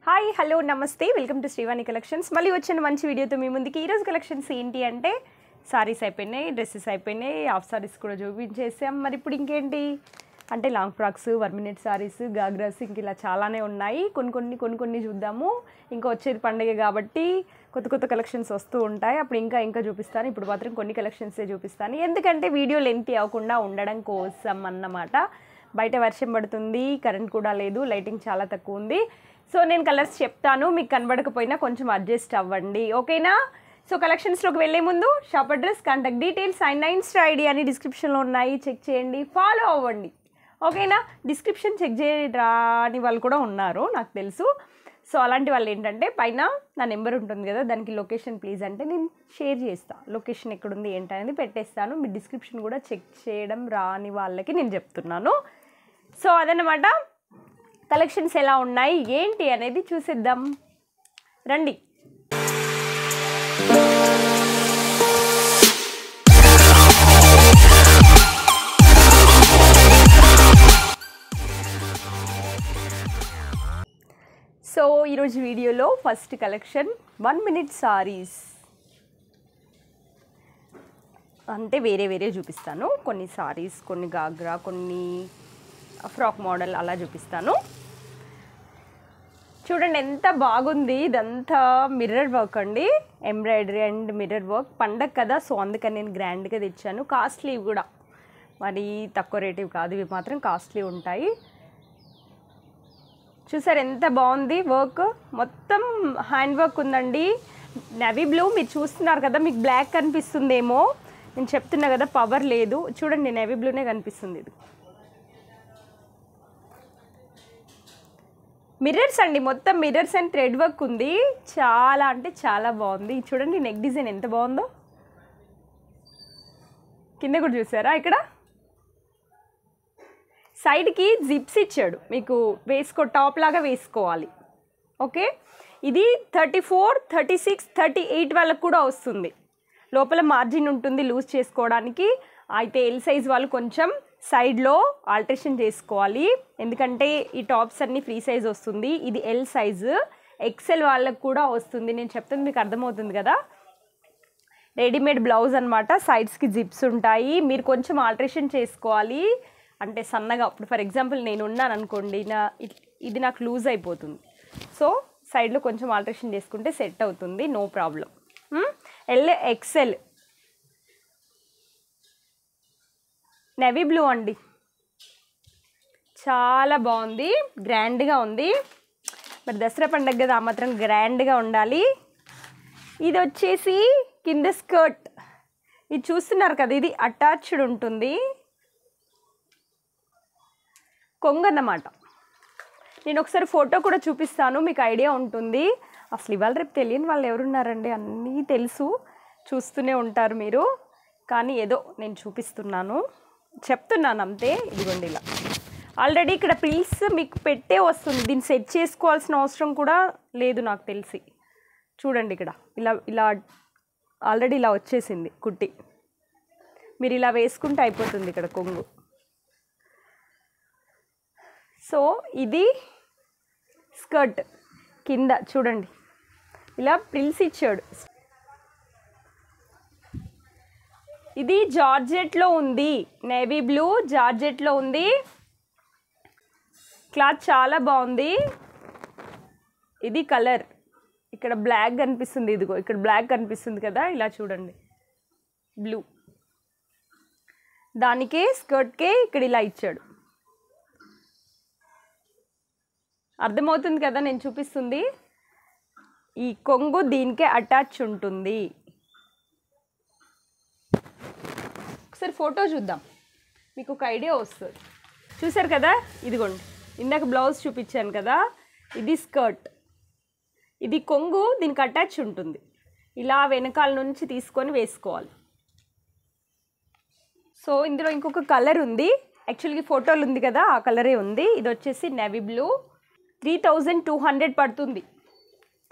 Hi hello నమస్తే welcome to Srivani collections. మళ్ళీ వచ్చిన మంచి వీడియోతో మీ ముందుకి. ఈరోజు కలెక్షన్స్ ఏంటి అంటే సారీస్ అయిపోయినాయి, డ్రెస్సెస్ అయిపోయినాయి, హాఫ్ సారీస్ కూడా చూపించేసాం. మరి ఇప్పుడు ఇంకేంటి అంటే లాంగ్ ఫ్రాక్స్, వర్మినెట్ సారీస్, గాగ్రాస్ ఇంక ఇలా చాలానే ఉన్నాయి. కొన్ని చూద్దాము. ఇంకా వచ్చేది పండుగ కాబట్టి కొత్త కలెక్షన్స్ వస్తూ ఉంటాయి. అప్పుడు ఇంకా చూపిస్తాను. ఇప్పుడు మాత్రం కొన్ని కలెక్షన్సే చూపిస్తాను, ఎందుకంటే వీడియో లెంత్ అవ్వకుండా ఉండడం కోసం అన్నమాట. బయట వర్షం పడుతుంది, కరెంట్ కూడా లేదు, లైటింగ్ చాలా తక్కువ ఉంది. సో నేను కలర్స్ చెప్తాను, మీకు కనబడకపోయినా కొంచెం అడ్జస్ట్ అవ్వండి, ఓకేనా? సో కలెక్షన్స్లోకి వెళ్ళే ముందు shop address, contact details and Insta ID అని డిస్క్రిప్షన్లో ఉన్నాయి, చెక్ చేయండి, ఫాలో అవ్వండి, ఓకేనా? డిస్క్రిప్షన్ చెక్ చేయరాని వాళ్ళు కూడా ఉన్నారు నాకు తెలుసు. సో అలాంటి వాళ్ళు ఏంటంటే పైన నా నెంబర్ ఉంటుంది కదా, దానికి లొకేషన్ ప్లీజ్ అంటే నేను షేర్ చేస్తాను. లొకేషన్ ఎక్కడుంది ఏంటనేది పెట్టేస్తాను. మీ డిస్క్రిప్షన్ కూడా చెక్ చేయడం రాని వాళ్ళకి నేను చెప్తున్నాను. సో అదనమాట, కలెక్షన్స్ ఎలా ఉన్నాయి ఏంటి అనేది చూసేద్దాం రండి. సో ఈరోజు వీడియోలో ఫస్ట్ కలెక్షన్ 1 minute సారీస్. అంటే వేరే చూపిస్తాను. కొన్ని సారీస్, కొన్ని గాగ్రా, కొన్ని ఫ్రాక్ మోడల్ అలా చూపిస్తాను. చూడండి ఎంత బాగుంది. ఇదంతా మిర్రర్ వర్క్ అండి, ఎంబ్రాయిడరీ అండ్ మిర్రర్ వర్క్. పండగ కదా, సో అందుకని నేను గ్రాండ్గా తెచ్చాను. కాస్ట్లీ కూడా, మరి తక్కువ రేటివి కాదు, ఇవి మాత్రం కాస్ట్లీ ఉంటాయి. చూసారు ఎంత బాగుంది వర్క్, మొత్తం హ్యాండ్ వర్క్ ఉందండి. నేవీ బ్లూ మీరు చూస్తున్నారు కదా, మీకు బ్లాక్ కనిపిస్తుందేమో, నేను చెప్తున్నా కదా పవర్ లేదు. చూడండి నేవీ బ్లూనే కనిపిస్తుంది. ఇది మిర్రర్స్ అండి, మొత్తం మిర్రర్స్ అండ్ థ్రెడ్ వర్క్ ఉంది. చాలా అంటే చాలా బాగుంది. చూడండి నెక్ డిజైన్ ఎంత బాగుందో. కింద కూడా చూసారా, ఇక్కడ సైడ్కి జిప్స్ ఇచ్చాడు, మీకు టాప్ లాగా వేసుకోవాలి, ఓకే? ఇది 34, 36, 38 వాళ్ళకు కూడా వస్తుంది. లోపల మార్జిన్ ఉంటుంది లూజ్ చేసుకోవడానికి. అయితే ఎల్ సైజ్ వాళ్ళు కొంచెం సైడ్లో ఆల్టరేషన్ చేసుకోవాలి, ఎందుకంటే ఈ టాప్స్ అన్నీ ఫ్రీ సైజ్ వస్తుంది. ఇది ఎల్ సైజు, ఎక్సెల్ వాళ్ళకు కూడా వస్తుంది. నేను చెప్తుంది మీకు అర్థమవుతుంది కదా. రెడీమేడ్ బ్లౌజ్ అనమాట, సైడ్స్కి జిప్స్ ఉంటాయి. మీరు కొంచెం ఆల్టరేషన్ చేసుకోవాలి, అంటే సన్నగా. ఇప్పుడు ఫర్ ఎగ్జాంపుల్ నేను ఉన్నాను అనుకోండి, ఇది నాకు లూజ్ అయిపోతుంది. సో సైడ్లో కొంచెం ఆల్టరేషన్ చేసుకుంటే సెట్ అవుతుంది, no problem. L XL navy blue అండి, చాలా బాగుంది, గ్రాండ్గా ఉంది. మరి దసరా పండుగ కదా, ఆ మాత్రం గ్రాండ్గా ఉండాలి. ఇది వచ్చేసి కింద స్కర్ట్, ఇది చూస్తున్నారు కదా, ఇది అటాచ్డ్ ఉంటుంది, కొంగు అన్నమాట. నేను ఒకసారి ఫోటో కూడా చూపిస్తాను, మీకు ఐడియా ఉంటుంది. అసలు ఇవాళ రేపు తెలియని వాళ్ళు ఎవరున్నారండి, అన్నీ తెలుసు, చూస్తూనే ఉంటారు మీరు. కానీ ఏదో నేను చూపిస్తున్నాను, చెప్తున్నాను అంతే. ఇదిగోండి ఇలా ఆల్రెడీ ఇక్కడ ప్రిల్స్ మీకు పెట్టే వస్తుంది, దీన్ని సెట్ చేసుకోవాల్సిన అవసరం కూడా లేదు నాకు తెలిసి. చూడండి ఇక్కడ ఇలా ఆల్రెడీ ఇలా వచ్చేసింది కుట్టి, మీరు ఇలా వేసుకుంటే అయిపోతుంది ఇక్కడ కొంగు. సో ఇది స్కర్ట్, కింద చూడండి ఇలా ప్రిల్స్ ఇచ్చాడు. ఇది జార్జెట్లో ఉంది, నేవీ బ్లూ జార్జెట్లో ఉంది. క్లాత్ చాలా బాగుంది. ఇది కలర్, ఇక్కడ బ్లాక్ కనిపిస్తుంది, ఇదిగో ఇక్కడ బ్లాక్ కనిపిస్తుంది కదా, ఇలా చూడండి బ్లూ. దానికే స్కర్ట్కే ఇక్కడ ఇలా ఇచ్చాడు, అర్థమవుతుంది కదా నేను చూపిస్తుంది. ఈ కొంగు దీనికే అటాచ్ ఉంటుంది. ఒకసారి ఫోటో చూద్దాం, మీకు ఒక ఐడియా వస్తుంది. చూసారు కదా, ఇదిగోండి ఇందాక బ్లౌజ్ చూపించాను కదా, ఇది స్కర్ట్, ఇది కొంగు దీనికి అటాచ్ ఉంటుంది. ఇలా వెనకాల నుంచి తీసుకొని వేసుకోవాలి. సో ఇందులో ఇంకొక కలర్ ఉంది, యాక్చువల్గా ఫోటోలు ఉంది కదా ఆ కలరే ఉంది. ఇది వచ్చేసి నేవీ బ్లూ, 3200 పడుతుంది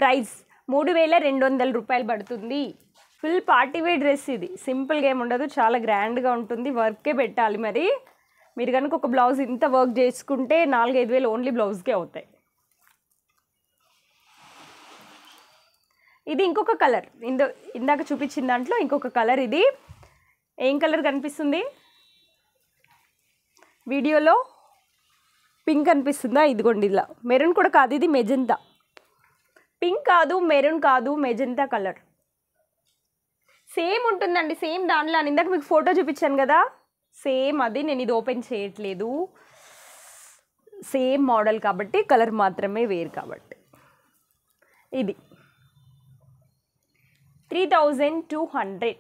ప్రైస్, 3200 రూపాయలు పడుతుంది. ఫుల్ పార్టీవేర్ డ్రెస్ ఇది, సింపుల్గా ఏమి ఉండదు, చాలా గ్రాండ్గా ఉంటుంది. వర్కే పెట్టాలి. మరి మీరు కనుక ఒక బ్లౌజ్ ఇంత వర్క్ చేసుకుంటే 4-5 వేలు ఓన్లీ బ్లౌజ్కే అవుతాయి. ఇది ఇంకొక కలర్, ఇందాక చూపించిన దాంట్లో ఇంకొక కలర్. ఇది ఏం కలర్ కనిపిస్తుంది వీడియోలో? పింక్ కనిపిస్తుందా? ఇదిగోండి ఇలా. మెరూన్ కూడా కాదు, ఇది మెజెంతా. పింక్ కాదు, మెరూన్ కాదు, మెజెంతా కలర్. సేమ్ ఉంటుందండి, సేమ్ దానిలో. ఇందాక మీకు ఫోటో చూపించాను కదా, సేమ్ అది. నేను ఇది ఓపెన్ చేయట్లేదు, సేమ్ మోడల్ కాబట్టి, కలర్ మాత్రమే వేరు కాబట్టి. ఇది 3200.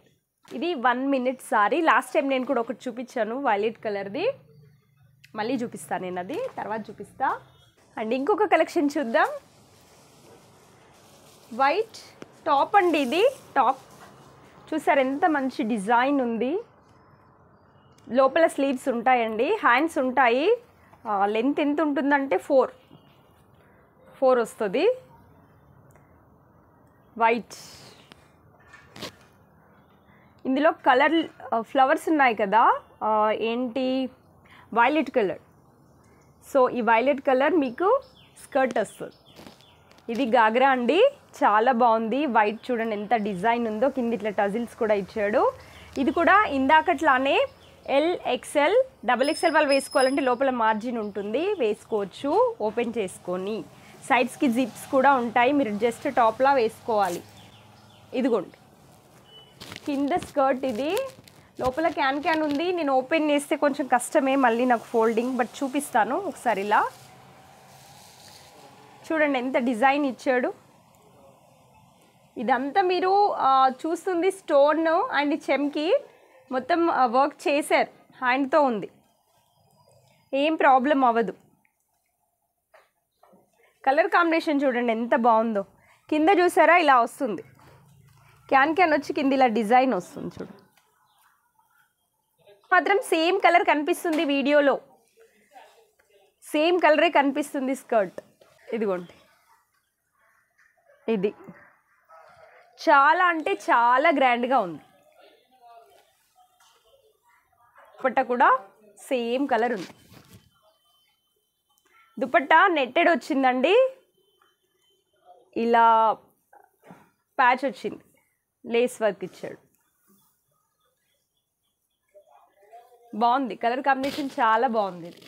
ఇది 1 minute సారీ. లాస్ట్ టైం నేను కూడా ఒకటి చూపించాను వైలెట్ కలర్ది, మళ్ళీ చూపిస్తాను నేను, అది తర్వాత చూపిస్తా. అండ్ ఇంకొక కలెక్షన్ చూద్దాం. వైట్ టాప్ అండి, ఇది టాప్. చూసారు ఎంత మంచి డిజైన్ ఉంది. లోపల స్లీవ్స్ ఉంటాయండి, హ్యాండ్స్ ఉంటాయి. లెంత్ ఎంత ఉంటుందంటే 4 వస్తుంది. వైట్, ఇందులో కలర్ ఫ్లవర్స్ ఉన్నాయి కదా, ఏంటి వైలెట్ కలర్. సో ఈ వైలెట్ కలర్ మీకు స్కర్ట్ వస్తుంది. ఇది గాగ్రా అండి, చాలా బాగుంది. వైట్ చూడండి ఎంత డిజైన్ ఉందో, కింద ఇట్లా టజిల్స్ కూడా ఇచ్చాడు. ఇది కూడా ఇందాకట్లానే LXL, XXL వాళ్ళు వేసుకోవాలంటే లోపల మార్జిన్ ఉంటుంది, వేసుకోవచ్చు ఓపెన్ చేసుకొని. సైడ్స్కి జిప్స్ కూడా ఉంటాయి, మీరు జస్ట్ టాప్లా వేసుకోవాలి. ఇదిగోండి కింద స్కర్ట్, ఇది లోపల క్యాన్ ఉంది. నేను ఓపెన్ చేస్తే కొంచెం కష్టమే మళ్ళీ నాకు ఫోల్డింగ్, బట్ చూపిస్తాను ఒకసారి. ఇలా చూడండి ఎంత డిజైన్ ఇచ్చాడు. ఇదంతా మీరు చూస్తుంది స్టోన్ అండ్ చెమ్కి మొత్తం వర్క్ చేశారు, హ్యాండ్తో ఉంది, ఏం ప్రాబ్లం అవ్వదు. కలర్ కాంబినేషన్ చూడండి ఎంత బాగుందో. కింద చూసారా ఇలా వస్తుంది, క్యాన్ వచ్చి కింద ఇలా డిజైన్ వస్తుంది చూడు. మాత్రం సేమ్ కలర్ కనిపిస్తుంది వీడియోలో, సేమ్ కలరే కనిపిస్తుంది స్కర్ట్. ఇదిగోండి, ఇది చాలా అంటే చాలా గ్రాండ్గా ఉంది. దుపట్టా కూడా సేమ్ కలర్ ఉంది. దుపట్టా నెట్టెడ్ వచ్చిందండి, ఇలా ప్యాచ్ వచ్చింది, లేస్ వర్క్ ఇచ్చాడు. బాగుంది, కలర్ కాంబినేషన్ చాలా బాగుంది. ఇది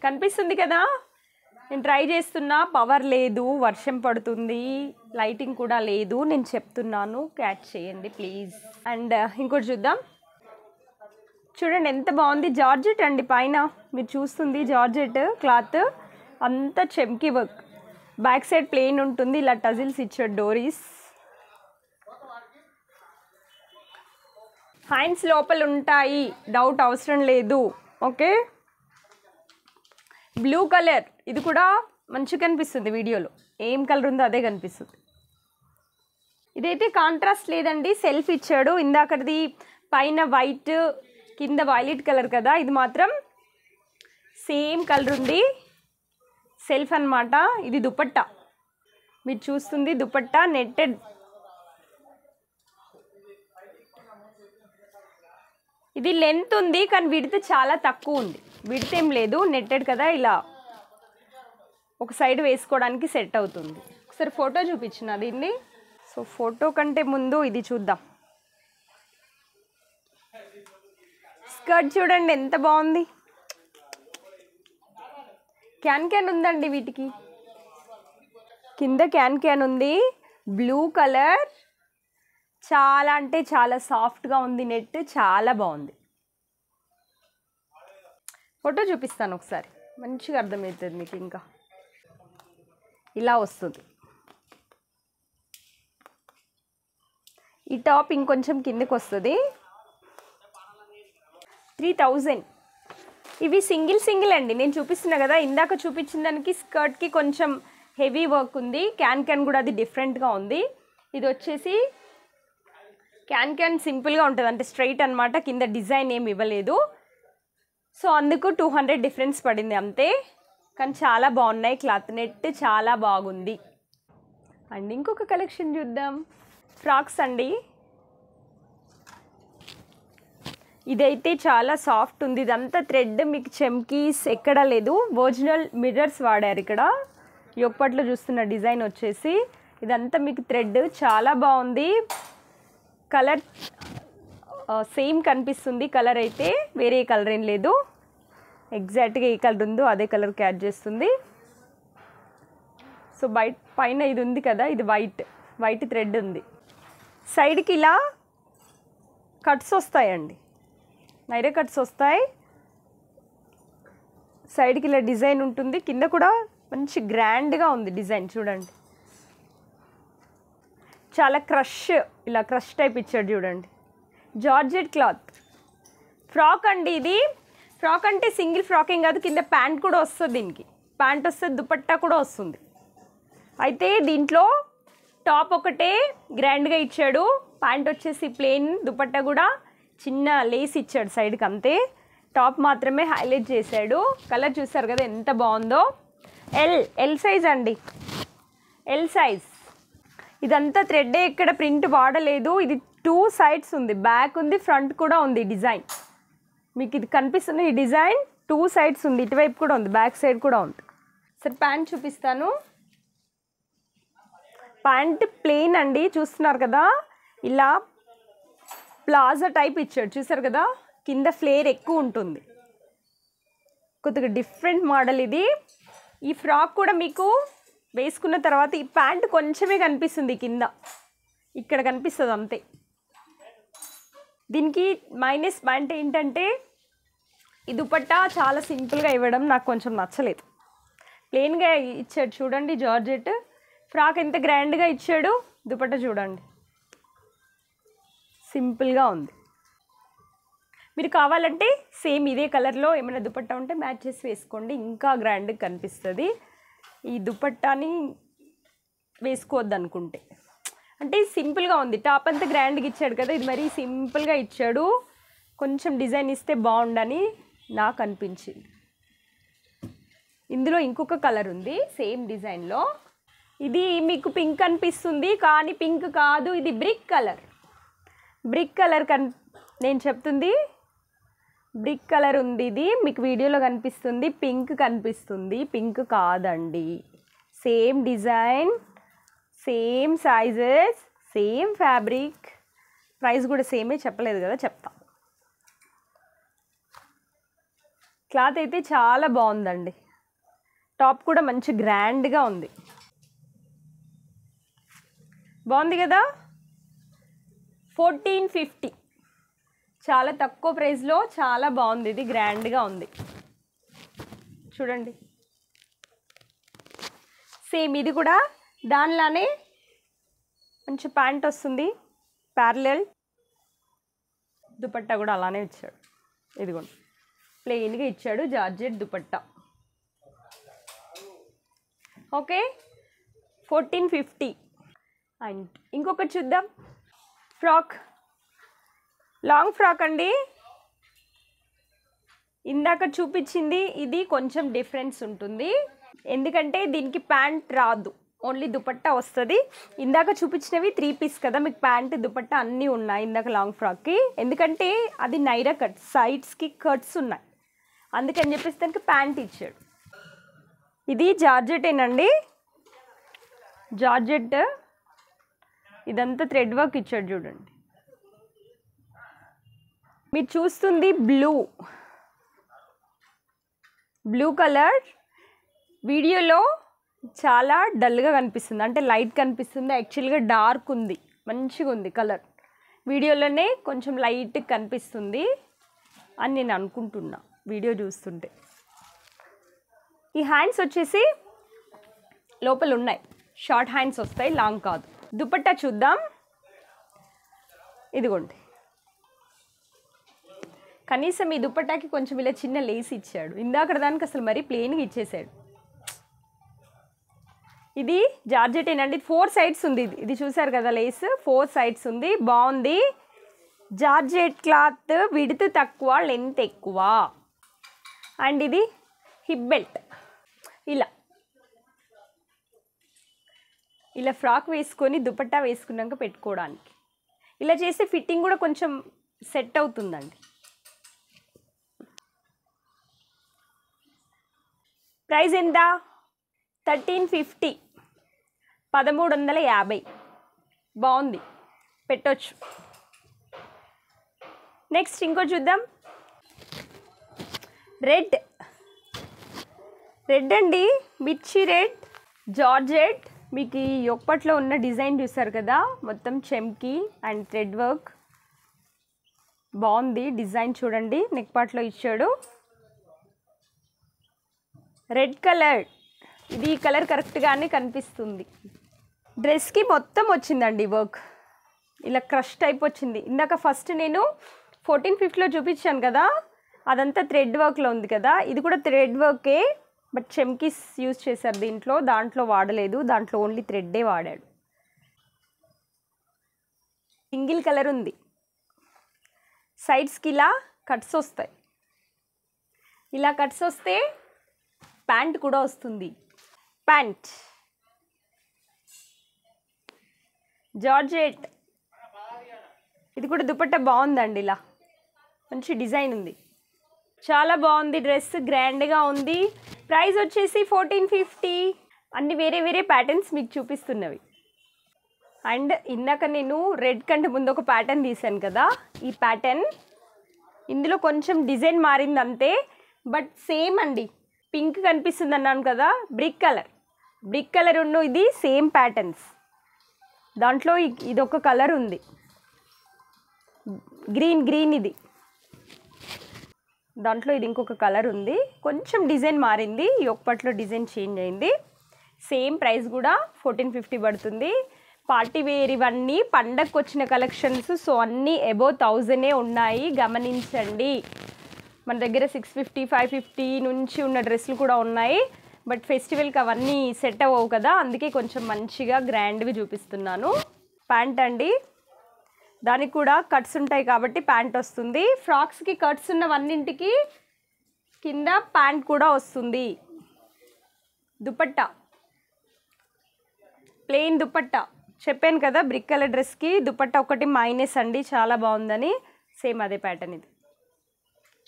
కనిపిస్తుంది కదా, నేను ట్రై చేస్తున్నా, పవర్ లేదు, వర్షం పడుతుంది, లైటింగ్ కూడా లేదు, నేను చెప్తున్నాను, క్యాచ్ చేయండి ప్లీజ్. అండ్ ఇంకోటి చూద్దాం. చూడండి ఎంత బాగుంది, జార్జెట్ అండి. పైన మీరు చూస్తుంది జార్జెట్ క్లాత్, అంతా చెమ్కి వర్క్. బ్యాక్ సైడ్ ప్లెయిన్ ఉంటుంది, ఇలా టజిల్స్ ఇచ్చాడు, డోరీస్. హ్యాండ్స్ లోపల ఉంటాయి, డౌట్ అవసరం లేదు. ఓకే, బ్లూ కలర్, ఇది కూడా మంచిగా కనిపిస్తుంది వీడియోలో, ఏం కలర్ ఉందో అదే కనిపిస్తుంది. ఇదైతే కాంట్రాస్ట్ లేదండి, సెల్ఫ్ ఇచ్చాడు. ఇందాకది పైన వైట్, కింద వైలెట్ కలర్ కదా, ఇది మాత్రం సేమ్ కలర్ ఉంది, సెల్ఫ్ అన్నమాట. ఇది దుపట్టా, మీరు చూస్తుంది దుపట్టా నెట్టెడ్. ఇది లెంత్ ఉంది కానీ విడ్త్ చాలా తక్కువ ఉంది, విడ్త్ ఏం లేదు, నెట్టెడ్ కదా, ఇలా ఒక సైడ్ వేసుకోవడానికి సెట్ అవుతుంది. ఒకసారి ఫోటో చూపించిన దీన్ని. సో ఫోటో కంటే ముందు ఇది చూద్దాం. స్కర్ట్ చూడండి ఎంత బాగుంది, క్యాన్ ఉందండి వీటికి, కింద క్యాన్ ఉంది, బ్లూ కలర్, చాలా అంటే చాలా సాఫ్ట్గా ఉంది, నెట్ చాలా బాగుంది. ఫోటో చూపిస్తాను ఒకసారి, మంచిగా అర్థమవుతుంది మీకు. ఇంకా ఇలా వస్తుంది ఈ టాప్, ఇంకొంచెం కిందకి వస్తుంది. 3000. ఇవి సింగిల్ అండి, నేను చూపిస్తున్నా కదా, ఇందాక చూపించిన దానికి స్కర్ట్కి కొంచెం హెవీ వర్క్ ఉంది, క్యాన్ కూడా అది డిఫరెంట్గా ఉంది. ఇది వచ్చేసి క్యాన్ సింపుల్గా ఉంటుంది, అంటే స్ట్రైట్ అనమాట, కింద డిజైన్ ఏమి ఇవ్వలేదు. సో అందుకు 200 డిఫరెన్స్ పడింది అంతే, కానీ చాలా బాగున్నాయి, క్లాత్ నెట్ చాలా బాగుంది. అండ్ ఇంకొక కలెక్షన్ చూద్దాం. ఫ్రాక్స్ అండి, ఇదైతే చాలా సాఫ్ట్ ఉంది, ఇదంతా థ్రెడ్, మీకు చెమ్కీస్ ఎక్కడా లేదు, ఒరిజినల్ మిర్రర్స్ వాడారు ఇక్కడ. యోగపాట్లో చూస్తున్న డిజైన్ వచ్చేసి ఇదంతా మీకు థ్రెడ్ చాలా బాగుంది. కలర్ సేమ్ కనిపిస్తుంది. కలర్ అయితే వేరే కలర్ ఏం లేదు, ఎగ్జాక్ట్గా ఏ కలర్ ఉందో అదే కలర్ క్యాచ్ చేస్తుంది. సో పైన ఇది ఉంది కదా, ఇది వైట్ థ్రెడ్ ఉంది. సైడ్కి ఇలా కట్స్ వస్తాయండి, నైరా కట్స్ వస్తాయి. సైడ్కి ఇలా డిజైన్ ఉంటుంది. కింద కూడా మంచి గ్రాండ్గా ఉంది డిజైన్ చూడండి. చాలా ఇలా క్రష్ టైప్ ఇచ్చాడు చూడండి. జార్జెట్ క్లాత్ ఫ్రాక్ అండి. ఇది ఫ్రాక్ అంటే సింగిల్ ఫ్రాక్ ఏం కాదు, కింద ప్యాంట్ కూడా వస్తుంది. దీనికి ప్యాంట్ వస్తుంది, దుపట్టా కూడా వస్తుంది. అయితే దీంట్లో టాప్ ఒకటే గ్రాండ్గా ఇచ్చాడు, ప్యాంట్ వచ్చేసి ప్లెయిన్, దుపట్టా కూడా చిన్న లేస్ ఇచ్చాడు సైడ్కి, అంతే. టాప్ మాత్రమే హైలైట్ చేశాడు. కలర్ చూసారు కదా ఎంత బాగుందో. ఎల్ సైజ్ అండి, ఎల్ సైజ్. ఇదంతా థ్రెడ్డే, ఇక్కడ ప్రింట్ వాడలేదు. ఇది 2 సైడ్స్ ఉంది, బ్యాక్ ఉంది, ఫ్రంట్ కూడా ఉంది డిజైన్. మీకు ఇది కనిపిస్తుంది ఈ డిజైన్ 2 సైడ్స్ ఉంది, ఇటువైపు కూడా ఉంది, బ్యాక్ సైడ్ కూడా ఉంది. సరే ప్యాంట్ చూపిస్తాను. ప్యాంట్ ప్లెయిన్ అండి, చూస్తున్నారు కదా. ఇలా ప్లాజా టైప్ ఇచ్చాడు చూసారు కదా, కింద ఫ్లేర్ ఎక్కువ ఉంటుంది. కొద్దిగా డిఫరెంట్ మోడల్ ఇది. ఈ ఫ్రాక్ కూడా మీకు వేసుకున్న తర్వాత ఈ ప్యాంట్ కొంచెమే కనిపిస్తుంది కింద, ఇక్కడ కనిపిస్తుంది అంతే. దీనికి మైనస్ పాయింట్ ఏంటంటే ఈ దుపట్టా చాలా సింపుల్గా ఇవ్వడం నాకు కొంచెం నచ్చలేదు. ప్లెయిన్గా ఇచ్చాడు చూడండి. జార్జెట్ ఫ్రాక్ ఎంత గ్రాండ్గా ఇచ్చాడు, దుపట్టా చూడండి సింపుల్గా ఉంది. మీరు కావాలంటే సేమ్ ఇదే కలర్లో ఏమైనా దుపట్టా ఉంటే మ్యాచ్ చేసి వేసుకోండి, ఇంకా గ్రాండ్గా కనిపిస్తుంది. ఈ దుపట్టాని వేసుకోవద్దు అనుకుంటే, అంటే సింపుల్గా ఉంది. టాప్ అంతా గ్రాండ్గా ఇచ్చాడు కదా, ఇది మరీ సింపుల్గా ఇచ్చాడు. కొంచెం డిజైన్ ఇస్తే బాగుండని నాకు అనిపించింది. ఇందులో ఇంకొక కలర్ ఉంది సేమ్ డిజైన్లో. ఇది మీకు పింక్ అనిపిస్తుంది కానీ పింక్ కాదు, ఇది బ్రిక్ కలర్. బ్రిక్ కలర్ నేను చెప్తుంది బ్రిక్ కలర్ ఉంది. ఇది మీకు వీడియోలో కనిపిస్తుంది పింక్ కనిపిస్తుంది, పింక్ కాదండి. Same design, same sizes, same fabric. Price కూడా సేమే, చెప్పలేదు కదా, చెప్తా. క్లాత్ అయితే చాలా బాగుందండి. టాప్ కూడా మంచి గ్రాండ్గా ఉంది, బాగుంది కదా. 1450, చాలా తక్కువ ప్రైస్లో చాలా బాగుంది. ఇది గ్రాండ్గా ఉంది చూడండి. సేమ్ ఇది కూడా దానిలానే మంచి ప్యాంట్ వస్తుంది, ప్యారలల్. దుపట్టా కూడా అలానే ఇచ్చాడు, ఇదిగోండి ప్లెయిన్గా ఇచ్చాడు జార్జెట్ దుపట్టా. ఓకే 1450. అండ్ ఇంకొకటి చూద్దాం. ఫ్రాక్, లాంగ్ ఫ్రాక్ అండి. ఇందాక చూపించింది ఇది కొంచెం డిఫరెన్స్ ఉంటుంది, ఎందుకంటే దీనికి ప్యాంట్ రాదు, ఓన్లీ దుపట్టా వస్తుంది. ఇందాక చూపించినవి 3 పీస్ కదా, మీకు ప్యాంట్ దుపట్టా అన్నీ ఉన్నాయి ఇందాక లాంగ్ ఫ్రాక్కి. ఎందుకంటే అది నైరా కట్, సైడ్స్కి కట్స్ ఉన్నాయి, అందుకని చెప్పేసి దానికి ప్యాంట్ ఇచ్చాడు. ఇది జార్జెటేనండి, జార్జెట్. ఇదంతా థ్రెడ్ వర్క్ ఇచ్చాడు చూడండి. మీరు చూస్తుంది బ్లూ కలర్. వీడియోలో చాలా డల్గా కనిపిస్తుంది, అంటే లైట్ కనిపిస్తుంది, యాక్చువల్గా డార్క్ ఉంది, మంచిగా ఉంది కలర్. వీడియోలోనే కొంచెం లైట్ కనిపిస్తుంది అని నేను అనుకుంటున్నా వీడియో చూస్తుంటే. ఈ హ్యాండ్స్ వచ్చేసి లోపల ఉన్నాయి, షార్ట్ హ్యాండ్స్ వస్తాయి, లాంగ్ కాదు. దుపట్టా చూద్దాం. ఇదిగోండి, కనీసం ఈ దుపట్టాకి కొంచెం ఇలా చిన్న లేస్ ఇచ్చాడు. ఇందాక దానికి అసలు మరీ ప్లెయిన్గా ఇచ్చేసాడు. ఇది జార్జెటేనండి, 4 సైడ్స్ ఉంది. ఇది చూసారు కదా లేస్, 4 సైడ్స్ ఉంది, బాగుంది. జార్జెట్ క్లాత్, విడ్త్ తక్కువ, లెంత్ ఎక్కువ. అండ్ ఇది హిప్ బెల్ట్. ఇలా ఫ్రాక్ వేసుకొని దుపట్టా వేసుకున్నాక పెట్టుకోవడానికి. ఇలా చేస్తే ఫిట్టింగ్ కూడా కొంచెం సెట్ అవుతుందండి. ప్రైస్ ఎంత? 1350, 1350. బాగుంది, పెట్టొచ్చు. నెక్స్ట్ ఇంకో చూద్దాం. రెడ్ అండి, మిర్చి రెడ్ జార్జెట్. మీకు ఈ యొప్పట్లో ఉన్న డిజైన్ చూసారు కదా, మొత్తం చెమ్కి అండ్ థ్రెడ్ వర్క్. బాగుంది డిజైన్, చూడండి నెక్ పార్ట్లో ఇచ్చాడు. రెడ్ కలర్, ఇది కలర్ కరెక్ట్గానే కనిపిస్తుంది. డ్రెస్కి మొత్తం వచ్చిందండి వర్క్, ఇలా క్రష్ టైప్ వచ్చింది. ఇందాక ఫస్ట్ నేను 1450లో చూపించాను కదా, అదంతా థ్రెడ్ వర్క్లో ఉంది కదా, ఇది కూడా థ్రెడ్ వర్కే, బట్ చెమ్కీస్ యూజ్ చేశారు దాంట్లో వాడలేదు, దాంట్లో ఓన్లీ థ్రెడ్డే వాడాడు. సింగిల్ కలర్ ఉంది, సైడ్స్కి ఇలా కట్స్ వస్తాయి. ఇలా కట్స్ వస్తే ప్యాంట్ కూడా వస్తుంది. ప్యాంట్ జార్జెట్, ఇది కూడా దుపట్టా బాగుందండి, ఇలా మంచి డిజైన్ ఉంది, చాలా బాగుంది. డ్రెస్ గ్రాండ్గా ఉంది. ప్రైస్ వచ్చేసి 1450. అన్ని వేరే వేరే ప్యాటర్న్స్ మీకు చూపిస్తున్నవి. అండ్ ఇందాక నేను రెడ్ కంటే ముందు ఒక ప్యాటర్న్ తీసాను కదా, ఈ ప్యాటర్న్ ఇందులో కొంచెం డిజైన్ మారింది అంతే, బట్ సేమ్ అండి. పింక్ కనిపిస్తుంది అన్నాను కదా, బ్రిక్ కలర్ ఉన్న ఇది సేమ్ ప్యాటర్న్స్. దాంట్లో ఇదొక కలర్ ఉంది, గ్రీన్ ఇది, దాంట్లో ఇది ఇంకొక కలర్ ఉంది, కొంచెం డిజైన్ మారింది, యొప్పట్లో డిజైన్ చేంజ్ అయింది. సేమ్ ప్రైస్ కూడా 1450 పడుతుంది. పార్టీ వేర్ ఇవన్నీ పండగకు వచ్చిన కలెక్షన్స్, సో అన్నీ అబోవ్ 1000 ఉన్నాయి, గమనించండి. మన దగ్గర 650, 550 నుంచి ఉన్న డ్రెస్సులు కూడా ఉన్నాయి, బట్ ఫెస్టివల్కి అవన్నీ సెట్ అవ్వవు కదా, అందుకే కొంచెం మంచిగా గ్రాండ్వి చూపిస్తున్నాను. ప్యాంట్ అండి, దానికి కూడా కట్స్ ఉంటాయి కాబట్టి ప్యాంట్ వస్తుంది. ఫ్రాక్స్కి కట్స్ ఉన్నవన్నింటికి కింద ప్యాంట్ కూడా వస్తుంది. దుపట్టా ప్లెయిన్ దుపట్టా, చెప్పాను కదా బ్రిక్ కలర్ డ్రెస్కి దుపట్టా ఒకటి మైనస్ అండి, చాలా బాగుందని. సేమ్ అదే ప్యాటర్న్ ఇది.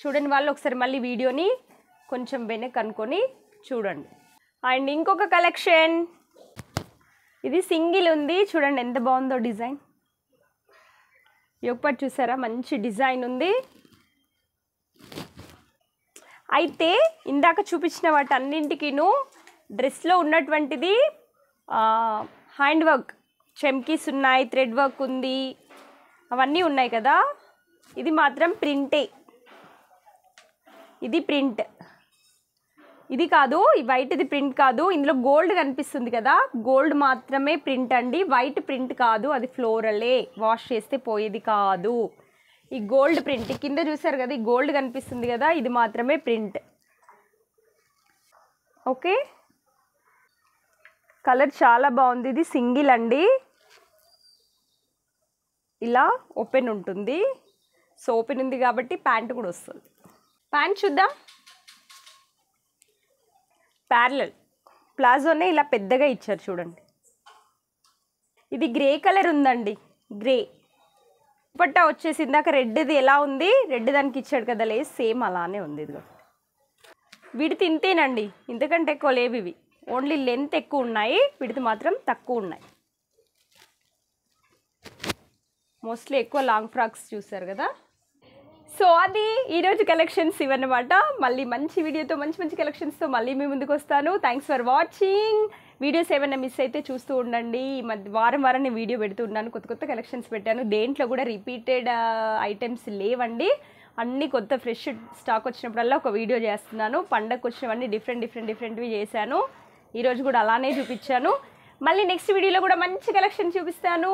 చూడండి వాళ్ళు ఒకసారి మళ్ళీ వీడియోని కొంచెం వెనక్కి అనుకొని చూడండి. అండ్ ఇంకొక కలెక్షన్, ఇది సింగిల్ ఉంది, చూడండి ఎంత బాగుందో డిజైన్. యొప్పటి చూసారా, మంచి డిజైన్ ఉంది. అయితే ఇందాక చూపించిన వాటన్నింటికిను డ్రెస్లో ఉన్నటువంటిది హ్యాండ్ వర్క్, చెమ్కీస్ ఉన్నాయి, థ్రెడ్ వర్క్ ఉంది, అవన్నీ ఉన్నాయి కదా. ఇది మాత్రం ప్రింటే, ఇది ప్రింట్, ఇది కాదు, ఈ వైట్ ఇది ప్రింట్ కాదు. ఇందులో గోల్డ్ కనిపిస్తుంది కదా, గోల్డ్ మాత్రమే ప్రింట్ అండి, వైట్ ప్రింట్ కాదు, అది ఫ్లోరలే, వాష్ చేస్తే పోయేది కాదు. ఈ గోల్డ్ ప్రింట్ కింద చూసారు కదా, ఈ గోల్డ్ కనిపిస్తుంది కదా, ఇది మాత్రమే ప్రింట్. ఓకే, కలర్ చాలా బాగుంది. ఇది సింగిల్ అండి, ఇలా ఓపెన్ ఉంటుంది. సో ఓపెన్ ఉంది కాబట్టి ప్యాంట్ కూడా వస్తుంది. ప్యాంట్ చూద్దాం. ప్యారలల్ ప్లాజోనే ఇలా పెద్దగా ఇచ్చారు చూడండి. ఇది గ్రే కలర్ ఉందండి, గ్రే. దుపట్టా వచ్చేసి ఇందాక రెడ్ది ఎలా ఉంది, రెడ్ దానికి ఇచ్చాడు కదా లేస్, సేమ్ అలానే ఉంది. ఇదిగో విడత్ ఇంతేనండి, ఇంతకంటే ఎక్కువ లేవు ఇవి, ఓన్లీ లెంత్ ఎక్కువ ఉన్నాయి, విడత్ మాత్రం తక్కువ ఉన్నాయి. మోస్ట్లీ ఎక్కువ లాంగ్ ఫ్రాక్స్ చూసారు కదా. సో అది ఈరోజు కలెక్షన్స్ ఇవన్నమాట. మళ్ళీ మంచి వీడియోతో మంచి కలెక్షన్స్తో మళ్ళీ మీ ముందుకు వస్తాను. Thanks for watching. వీడియోస్ ఏమైనా మిస్ అయితే చూస్తూ ఉండండి. ఈ మధ్య వారం నేను వీడియో పెడుతూ ఉన్నాను, కొత్త కలెక్షన్స్ పెట్టాను. దేంట్లో కూడా రిపీటెడ్ ఐటమ్స్ లేవండి, అన్నీ కొత్త ఫ్రెష్ స్టాక్ వచ్చినప్పుడల్లా ఒక వీడియో చేస్తున్నాను. పండగకు వచ్చినవన్నీ డిఫరెంట్వి చేశాను. ఈరోజు కూడా అలానే చూపించాను. మళ్ళీ నెక్స్ట్ వీడియోలో కూడా మంచి కలెక్షన్ చూపిస్తాను.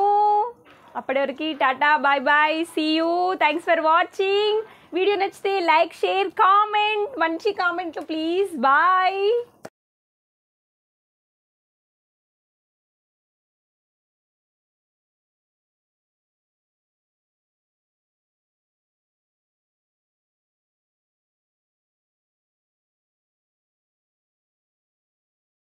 అప్పటి వరకు టాటా, bye bye, see you. Thanks for watching. Video నచ్చితే లైక్, షేర్, కామెంట్, మంచి కామెంట్లు ప్లీజ్. బాయ్.